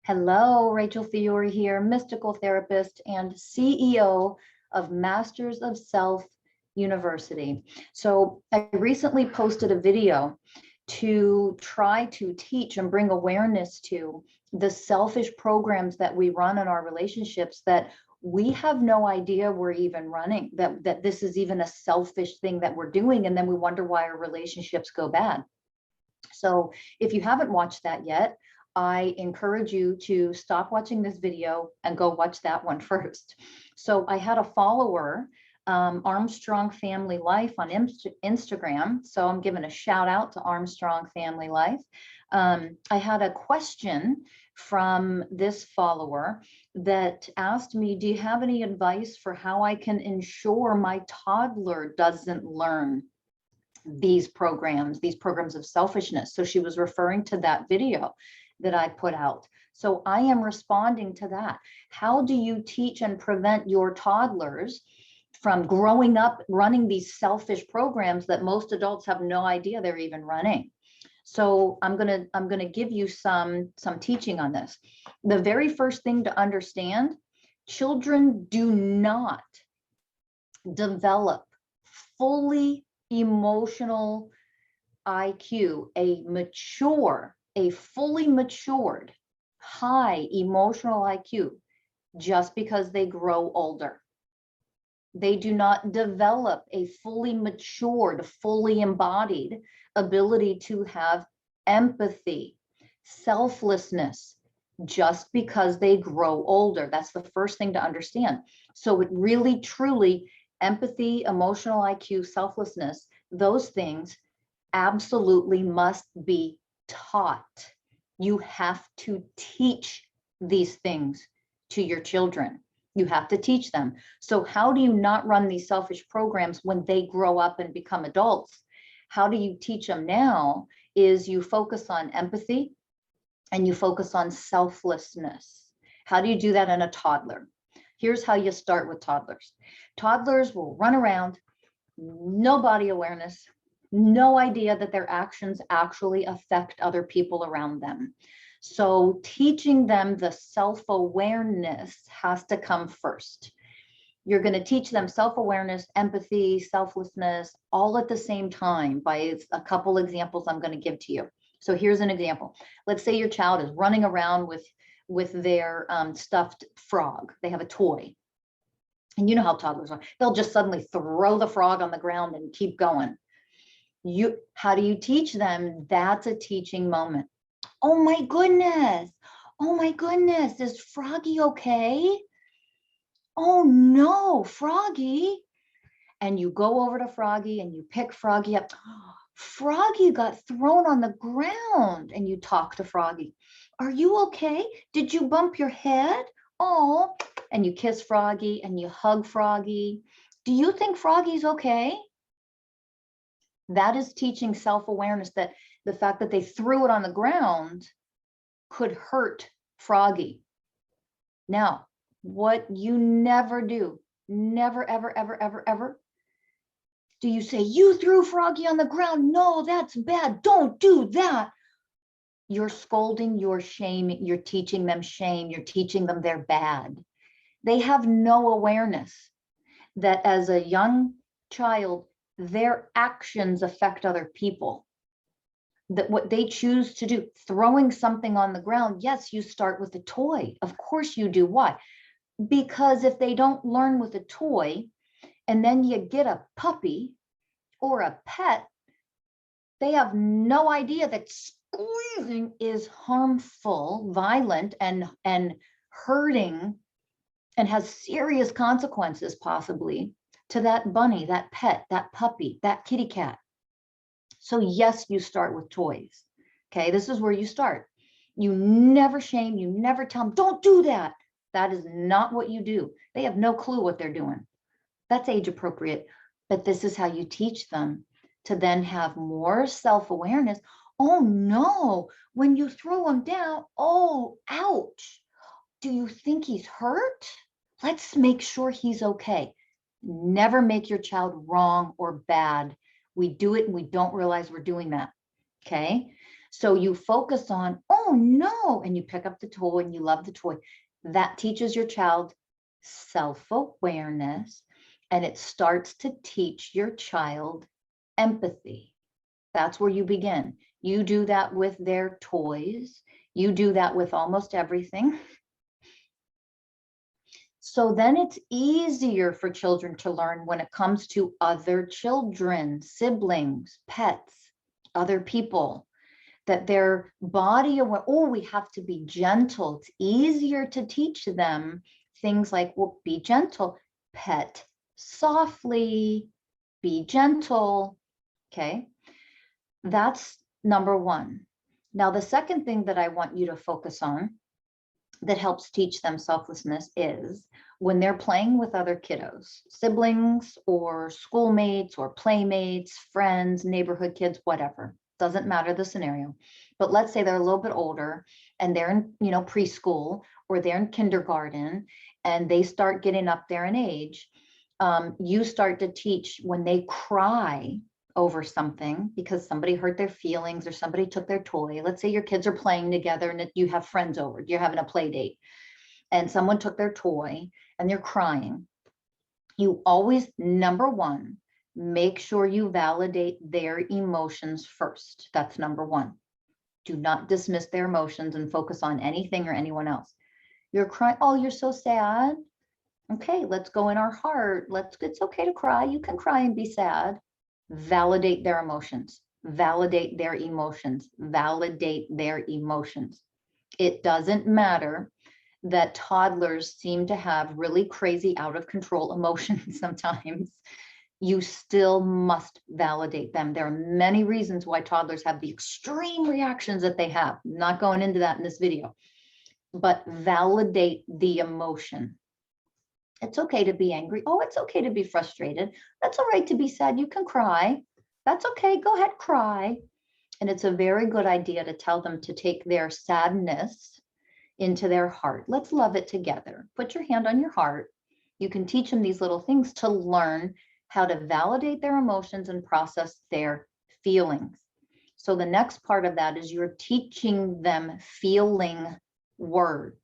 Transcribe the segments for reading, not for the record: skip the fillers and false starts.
Hello, Rachel Fiore here, mystical therapist and CEO of Masters of Self University. So I recently posted a video to try to teach and bring awareness to the selfish programs that we run in our relationships that we have no idea we're even running, that this is even a selfish thing that we're doing, and then we wonder why our relationships go bad. So if you haven't watched that yet, I encourage you to stop watching this video and go watch that one first. So I had a follower, Armstrong Family Life on Instagram. So I'm giving a shout out to Armstrong Family Life. I had a question from this follower that asked me, do you have any advice for how I can ensure my toddler doesn't learn these programs of selfishness? So she was referring to that video that I put out. So I am responding to that. How do you teach and prevent your toddlers from growing up running these selfish programs that most adults have no idea they're even running? So I'm gonna give you some teaching on this. The very first thing to understand, children do not develop fully emotional IQ, a fully matured, high emotional IQ, just because they grow older. They do not develop a fully matured, fully embodied ability to have empathy, selflessness, just because they grow older. That's the first thing to understand. So it really, truly, empathy, emotional IQ, selflessness, those things absolutely must be taught. You have to teach these things to your children. You have to teach them. So how do you not run these selfish programs when they grow up and become adults? How do you teach them now is you focus on empathy and you focus on selflessness. How do you do that in a toddler? Here's how you start with toddlers. Toddlers will run around, no body awareness, no idea that their actions actually affect other people around them. So teaching them the self-awareness has to come first. You're going to teach them self-awareness, empathy, selflessness, all at the same time by a couple examples I'm going to give to you. So here's an example. Let's say your child is running around with their stuffed frog. They have a toy. And you know how toddlers are. They'll just suddenly throw the frog on the ground and keep going. How do you teach them? That's a teaching moment. Oh my goodness. Oh my goodness. Is Froggy okay? Oh no, Froggy. And you go over to Froggy and you pick Froggy up. Froggy got thrown on the ground, and you talk to Froggy. Are you okay? Did you bump your head? Oh, and you kiss Froggy and you hug Froggy. Do you think Froggy's okay? That is teaching self-awareness, that the fact that they threw it on the ground could hurt Froggy. Now, what you never do, never, ever, ever, ever, ever, do you say, you threw Froggy on the ground? No, that's bad. Don't do that. You're scolding, you're shaming, you're teaching them shame, you're teaching them they're bad. They have no awareness that as a young child, their actions affect other people. That what they choose to do, throwing something on the ground, yes, you start with a toy. Of course you do. Why? Because if they don't learn with a toy, and then you get a puppy or a pet, they have no idea that squeezing is harmful, violent, and hurting, and has serious consequences possibly to that bunny, that pet, that puppy, that kitty cat. So yes, you start with toys. Okay, this is where you start. You never shame, you never tell them, don't do that. That is not what you do. They have no clue what they're doing. That's age appropriate, but this is how you teach them to then have more self-awareness. Oh no, when you throw him down, oh, ouch. Do you think he's hurt? Let's make sure he's okay. Never make your child wrong or bad. We do it and we don't realize we're doing that. Okay. So you focus on, oh oh no, and you pick up the toy and you love the toy. That teaches your child self-awareness, and it starts to teach your child empathy. That's where you begin. You do that with their toys. You do that with almost everything. So then it's easier for children to learn when it comes to other children, siblings, pets, other people, that their body aware, oh, we have to be gentle. It's easier to teach them things like, well, be gentle, pet softly, be gentle. Okay, that's number one. Now, the second thing that I want you to focus on that helps teach them selflessness is when they're playing with other kiddos, siblings or schoolmates or playmates, friends, neighborhood kids, whatever, doesn't matter the scenario. But let's say they're a little bit older and they're in, preschool, or they're in kindergarten and they start getting up there in age. You start to teach when they cry over something because somebody hurt their feelings or somebody took their toy. Let's say your kids are playing together and you have friends over, you're having a play date and someone took their toy and they're crying. You always, number one, make sure you validate their emotions first. That's number one. Do not dismiss their emotions and focus on anything or anyone else. You're crying, oh, you're so sad. Okay, let's go in our heart. It's okay to cry. You can cry and be sad. Validate their emotions, validate their emotions, validate their emotions. It doesn't matter that toddlers seem to have really crazy, out of control emotions sometimes. You still must validate them. There are many reasons why toddlers have the extreme reactions that they have. I'm not going into that in this video, but validate the emotion. It's okay to be angry. Oh, it's okay to be frustrated. That's all right to be sad. You can cry. That's okay. Go ahead, cry. And it's a very good idea to tell them to take their sadness into their heart. Let's love it together. Put your hand on your heart. You can teach them these little things to learn how to validate their emotions and process their feelings. So the next part of that is you're teaching them feeling words.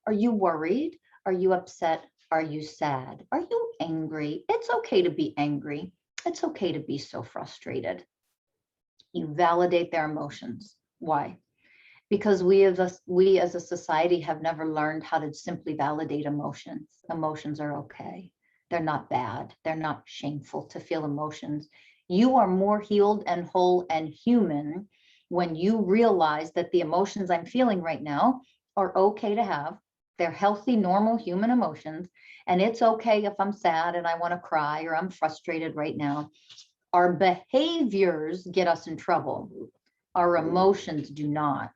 Are you worried? Are you upset? Are you sad? Are you angry? It's okay to be angry. It's okay to be so frustrated. You validate their emotions. Why? Because we as a society have never learned how to simply validate emotions. Emotions are okay. They're not bad. They're not shameful to feel emotions. You are more healed and whole and human when you realize that the emotions I'm feeling right now are okay to have. They're healthy, normal human emotions. And it's okay if I'm sad and I want to cry or I'm frustrated right now. Our behaviors get us in trouble. Our emotions do not.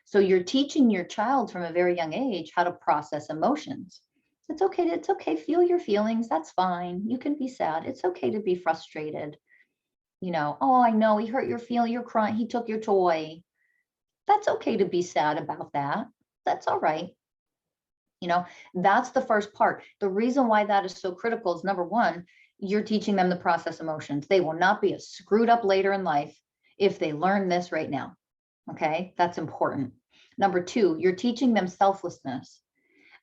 So you're teaching your child from a very young age how to process emotions. It's okay, feel your feelings. That's fine. You can be sad. It's okay to be frustrated. Oh, I know he hurt your feeling. You're crying. He took your toy. That's okay to be sad about that. That's all right. That's the first part. The reason why that is so critical is, number one, you're teaching them to process emotions. They will not be as screwed up later in life if they learn this right now. Okay, that's important. Number two, you're teaching them selflessness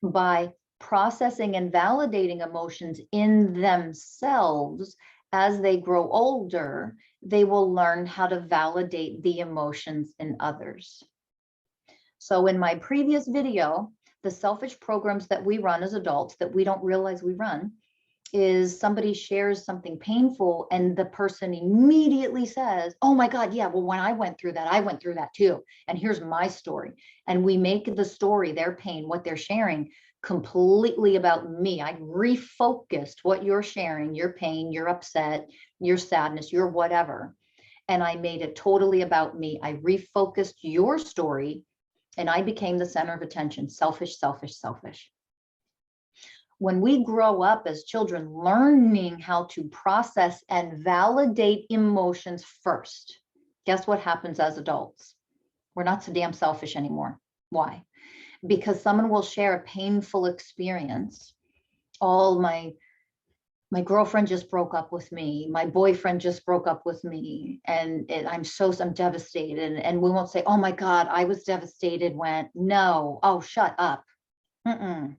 by processing and validating emotions in themselves. As they grow older, they will learn how to validate the emotions in others. So in my previous video, the selfish programs that we run as adults that we don't realize we run is somebody shares something painful and the person immediately says, oh my God, yeah, well, when I went through that too. And here's my story. And we make the story, their pain, what they're sharing, completely about me. I refocused what you're sharing, your pain, your upset, your sadness, your whatever. And I made it totally about me. I refocused your story and I became the center of attention. Selfish, selfish, selfish. When we grow up as children, learning how to process and validate emotions first, guess what happens as adults? We're not so damn selfish anymore. Why? Because someone will share a painful experience. All my my girlfriend just broke up with me. My boyfriend just broke up with me. And I'm devastated. And we won't say, oh my God, I was devastated when, no, oh, shut up. Mm-mm.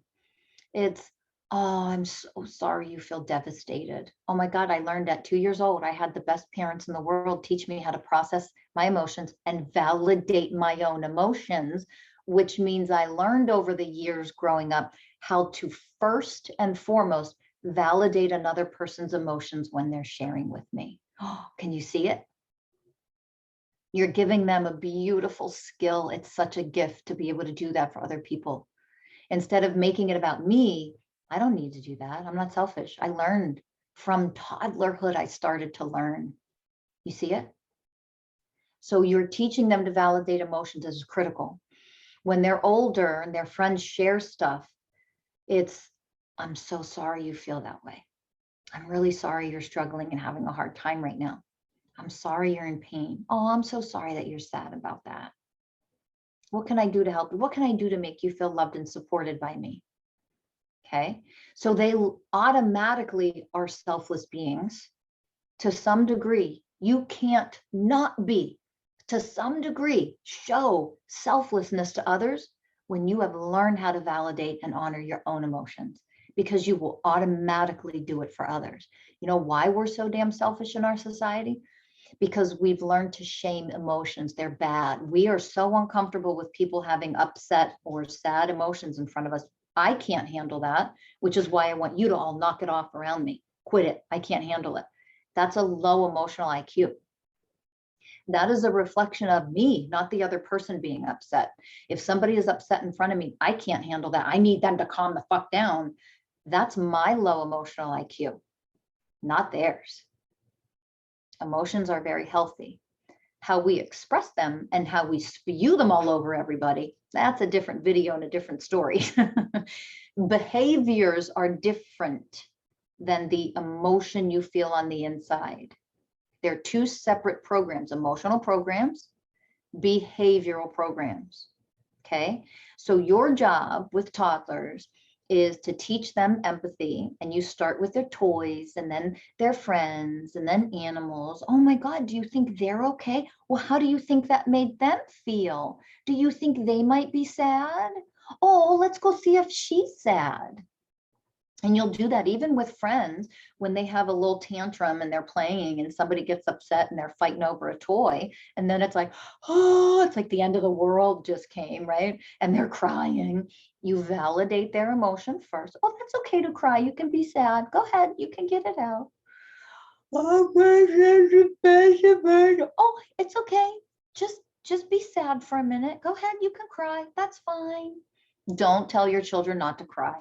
It's, oh, I'm so sorry you feel devastated. Oh my God, I learned at 2 years old. I had the best parents in the world teach me how to process my emotions and validate my own emotions, which means I learned over the years growing up how to first and foremost validate another person's emotions when they're sharing with me. Oh, can you see it? You're giving them a beautiful skill. It's such a gift to be able to do that for other people. Instead of making it about me, I don't need to do that. I'm not selfish. I learned from toddlerhood. I started to learn. You see it? So you're teaching them to validate emotions is critical. When they're older and their friends share stuff, it's, I'm so sorry you feel that way. I'm really sorry you're struggling and having a hard time right now. I'm sorry you're in pain. Oh, I'm so sorry that you're sad about that. What can I do to help you? What can I do to make you feel loved and supported by me? Okay. So they automatically are selfless beings to some degree. You can't not be, to some degree, show selflessness to others when you have learned how to validate and honor your own emotions, because you will automatically do it for others. You know why we're so damn selfish in our society? Because we've learned to shame emotions. They're bad. We are so uncomfortable with people having upset or sad emotions in front of us. I can't handle that, which is why I want you to all knock it off around me. Quit it. I can't handle it. That's a low emotional IQ. That is a reflection of me, not the other person being upset. If somebody is upset in front of me, I can't handle that. I need them to calm the fuck down. That's my low emotional IQ, not theirs. Emotions are very healthy. How we express them and how we spew them all over everybody, that's a different video and a different story. Behaviors are different than the emotion you feel on the inside. They're two separate programs: emotional programs, behavioral programs. Okay, so your job with toddlers is to teach them empathy, and you start with their toys and then their friends and then animals. Oh my God, do you think they're okay? Well, how do you think that made them feel? Do you think they might be sad? Oh, let's go see if she's sad. And you'll do that even with friends when they have a little tantrum and they're playing and somebody gets upset and they're fighting over a toy. And then it's like, oh, it's like the end of the world just came, right? And they're crying. You validate their emotion first. Oh, that's okay to cry. You can be sad. Go ahead. You can get it out. Oh, it's okay. Just be sad for a minute. Go ahead. You can cry. That's fine. Don't tell your children not to cry.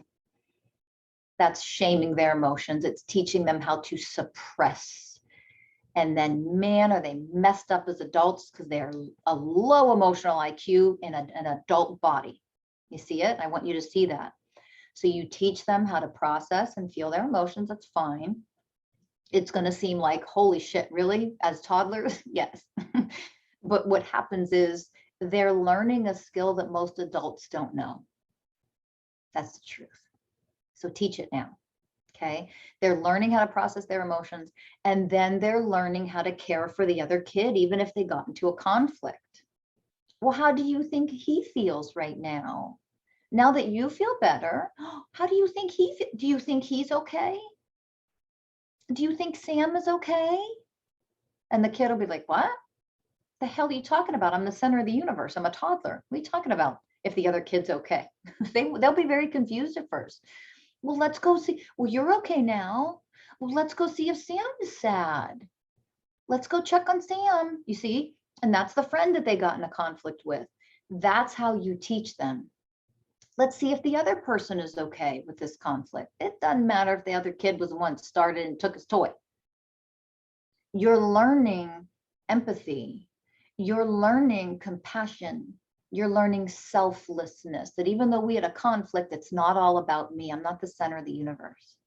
That's shaming their emotions. It's teaching them how to suppress. And then, man, are they messed up as adults because they're a low emotional IQ in an adult body. You see it? I want you to see that. So you teach them how to process and feel their emotions. That's fine. It's going to seem like, holy shit, really? As toddlers? Yes. But what happens is they're learning a skill that most adults don't know. That's the truth. So teach it now. Okay. They're learning how to process their emotions, and then they're learning how to care for the other kid, even if they got into a conflict. Well, how do you think he feels right now? Now that you feel better, how do you think do you think he's okay? Do you think Sam is okay? And the kid will be like, what the hell are you talking about? I'm the center of the universe. I'm a toddler. What are you talking about? If the other kid's okay, they'll be very confused at first. Well, let's go see. Well, you're okay now. Well, let's go see if Sam is sad. Let's go check on Sam. You see? And that's the friend that they got in a conflict with. That's how you teach them. Let's see if the other person is okay with this conflict. It doesn't matter if the other kid was the one that started and took his toy. You're learning empathy. You're learning compassion. You're learning selflessness, that even though we had a conflict, it's not all about me. I'm not the center of the universe.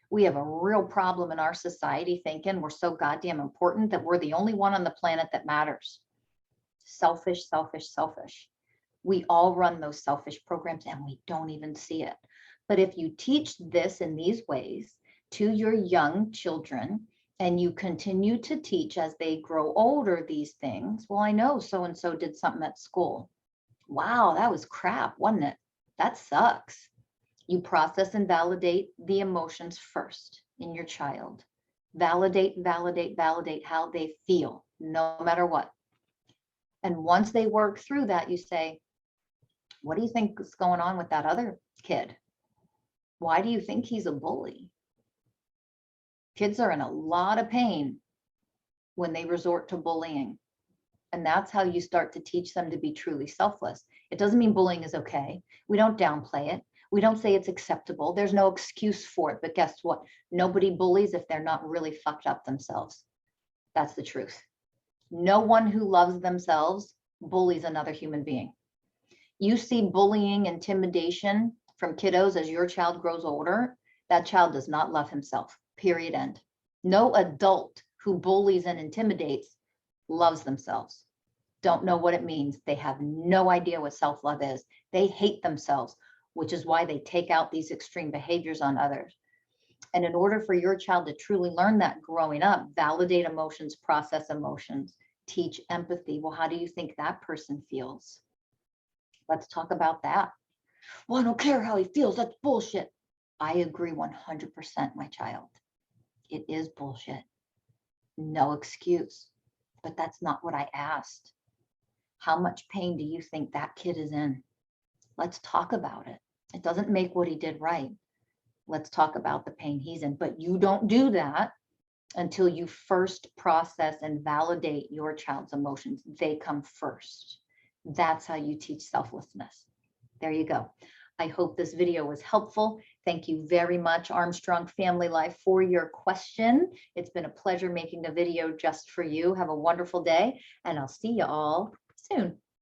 We have a real problem in our society thinking we're so goddamn important that we're the only one on the planet that matters. Selfish, selfish, selfish. We all run those selfish programs and we don't even see it. But if you teach this in these ways to your young children and you continue to teach as they grow older these things, well, I know so-and-so did something at school. Wow, that was crap, wasn't it? That sucks. You process and validate the emotions first in your child. Validate, validate, validate how they feel, no matter what. And once they work through that, you say, what do you think is going on with that other kid? Why do you think he's a bully? Kids are in a lot of pain when they resort to bullying. And that's how you start to teach them to be truly selfless. It doesn't mean bullying is okay. We don't downplay it. We don't say it's acceptable. There's no excuse for it. But guess what? Nobody bullies if they're not really fucked up themselves. That's the truth. No one who loves themselves bullies another human being. You see bullying, intimidation from kiddos as your child grows older, that child does not love himself, period, end. No adult who bullies and intimidates loves themselves. Don't know what it means. They have no idea what self-love is. They hate themselves, which is why they take out these extreme behaviors on others. And in order for your child to truly learn that growing up, validate emotions, process emotions, teach empathy. Well, how do you think that person feels? Let's talk about that. Well, I don't care how he feels. That's bullshit. I agree 100%, my child. It is bullshit. No excuse. But that's not what I asked. How much pain do you think that kid is in? Let's talk about it. It doesn't make what he did right. Let's talk about the pain he's in. But you don't do that until you first process and validate your child's emotions. They come first. That's how you teach selflessness. There you go. I hope this video was helpful. Thank you very much, Armstrong Family Life, for your question. It's been a pleasure making the video just for you. Have a wonderful day, and I'll see you all soon.